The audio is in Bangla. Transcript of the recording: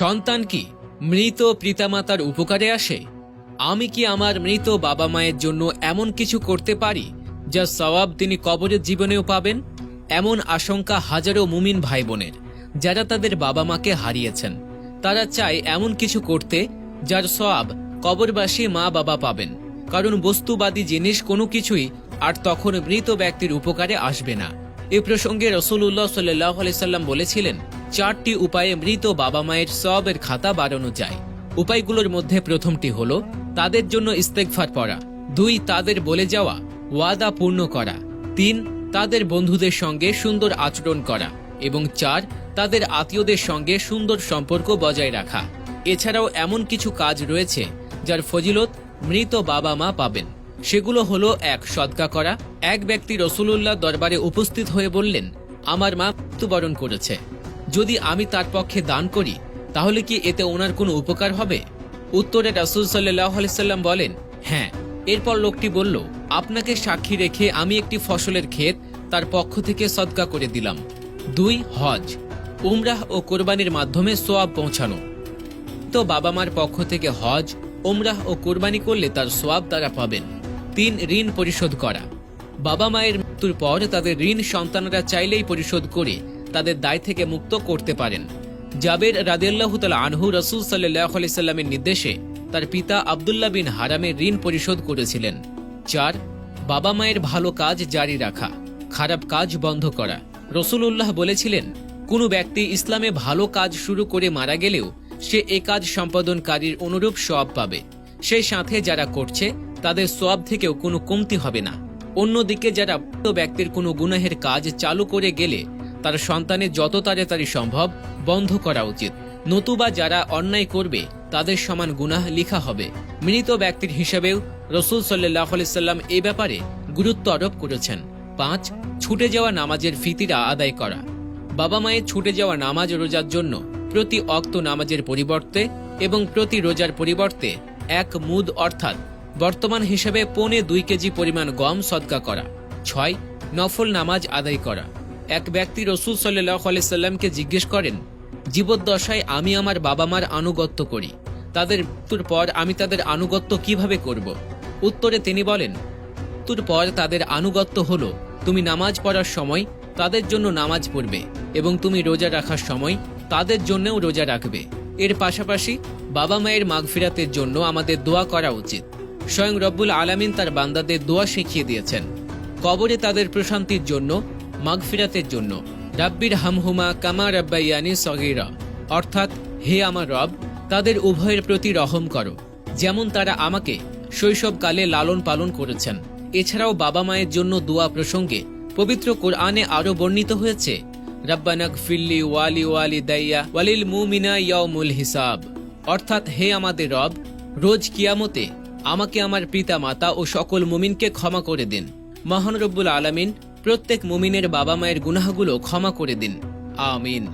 সন্তান কি মৃত পিতামাতার উপকারে আসে? আমি কি আমার মৃত বাবা মায়ের জন্য এমন কিছু করতে পারি যা সওয়াব তিনি কবরের জীবনেও পাবেন? এমন আশঙ্কা হাজারো মুমিন ভাই বোনের, যারা তাদের বাবা মাকে হারিয়েছেন। তারা চায় এমন কিছু করতে যার সওয়াব কবরবাসী মা বাবা পাবেন, কারণ বস্তুবাদী জিনিস কোনো কিছুই আর তখন মৃত ব্যক্তির উপকারে আসবে না। এ প্রসঙ্গে রাসূলুল্লাহ সাল্লাল্লাহু আলাইহি সাল্লাম বলেছিলেন, 4টি উপায়ে মৃত বাবা মায়ের সওয়াবের খাতা বাড়ানো যায়। উপায়গুলোর মধ্যে প্রথমটি হলো তাদের জন্য ইস্তেগফার পড়া, 2 তাদের বলে যাওয়া ওয়াদা পূর্ণ করা, 3 তাদের বন্ধুদের সঙ্গে সুন্দর আচরণ করা এবং 4 তাদের আত্মীয়দের সঙ্গে সুন্দর সম্পর্ক বজায় রাখা। এছাড়াও এমন কিছু কাজ রয়েছে যার ফজিলত মৃত বাবা মা পাবেন। সেগুলো হলো 1 সদকা করা। এক ব্যক্তি রাসূলুল্লাহ দরবারে উপস্থিত হয়ে বললেন, আমার মা মৃত্যুবরণ করেছে, যদি আমি তার পক্ষে দান করি তাহলে কি এতে ওনার কোনো উপকার হবে? উত্তরে রাসূল সাল্লাল্লাহু আলাইহি সাল্লাম বলেন, হ্যাঁ। এরপর লোকটি বলল, আপনাকে সাক্ষী রেখে আমি একটি ফসলের ক্ষেত তার পক্ষ থেকে সদকা করে দিলাম। 2 হজ, উমরাহ ও কোরবানির মাধ্যমে সোয়াব পৌঁছানো। তো বাবা মার পক্ষ থেকে হজ, উমরাহ ও কোরবানি করলে তার সোয়াব তারা পাবেন। 3 ঋণ পরিশোধ করা। বাবা মায়ের মৃত্যুর পর তাদের ঋণ সন্তানরা চাইলেই পরিশোধ করে তাদের দায় থেকে মুক্ত করতে পারেন। জাবের রাদিয়াল্লাহু তাআলা আনহু রাসূল সাল্লাল্লাহু আলাইহি সাল্লামের নির্দেশে তার পিতা আব্দুল্লাহ বিন হারামের ঋণ পরিশোধ করেছিলেন। 4 বাবা মায়ের ভালো কাজ জারি রাখা, খারাপ কাজ বন্ধ করা। রাসূলুল্লাহ বলেছিলেন, কোনো ব্যক্তি ইসলামে ভালো কাজ শুরু করে মারা গেলেও সে এ কাজ সম্পাদনকারীর অনুরূপ সওয়াব পাবে। সেই সাথে যারা করছে তাদের সওয়াব থেকেও কোনো কমতি হবে না। অন্যদিকে যারা ব্যক্তির কোনো গুনাহের কাজ চালু করে গেলে তার সন্তানের যত তাড়াতাড়ি সম্ভব বন্ধ করা উচিত, নতুবা যারা অন্যায় করবে তাদের সমান গুনাহ লিখা হবে। মৃত ব্যক্তির হিসেবেও রাসূল সাল্লাল্লাহু আলাইহি সাল্লাম এ ব্যাপারে গুরুত্ব আরোপ করেছেন। 5 ছুটে যাওয়া নামাজের ফিতিরা আদায় করা। বাবা মায়ের ছুটে যাওয়া নামাজ রোজার জন্য প্রতি ওয়াক্ত নামাজের পরিবর্তে এবং প্রতি রোজার পরিবর্তে 1 মুদ অর্থাৎ বর্তমান হিসেবে 1.25 কেজি পরিমাণ গম সদকা করা। 6 নফল নামাজ আদায় করা। এক ব্যক্তি রাসূল সাল্লাল্লাহু আলাইহি সাল্লামকে জিজ্ঞেস করেন, জীবদ্দশায় আমি আমার বাবা মার আনুগত্য করি, তাদের মৃত্যুর পর আমি তাদের আনুগত্য কিভাবে করব? উত্তরে তিনি বলেন, মৃত্যুর পর তাদের আনুগত্য হলো তুমি নামাজ পড়ার সময় তাদের জন্য নামাজ পড়বে এবং তুমি রোজা রাখার সময় তাদের জন্যও রোজা রাখবে। এর পাশাপাশি বাবা মায়ের মাগফিরাতের জন্য আমাদের দোয়া করা উচিত। স্বয়ং রব্বুল আলামিন তার বান্দাদের দোয়া শিখিয়ে দিয়েছেন। কবরে তাদের প্রশান্তির জন্য, মাগফিরাতের জন্য রাব্বির হামহুমা কামা রাব্বায়ানি সগীরা, অর্থাৎ হে আমার রব, তাদের উভয়ের প্রতি রহম করো যেমন তারা আমাকে শৈশবকালে লালন পালন করেছেন। এছাড়াও বাবা মায়ের জন্য দোয়া প্রসঙ্গে পবিত্র কোরআনে আরো বর্ণিত হয়েছে, রাব্বানাগফিরলি ওয়ালি ওয়ালিদাইয়া ওয়ালিল মুমিনা ইয়াউমুল হিসাব, অর্থাৎ হে আমাদের রব, রোজ কিয়ামতে আমাকে আমার পিতা মাতা ও সকল মুমিনকে ক্ষমা করে দিন। মহান রব্বুল আলামিন প্রত্যেক মুমিনের বাবা মায়ের গুনাহগুলো ক্ষমা করে দিন। আমিন।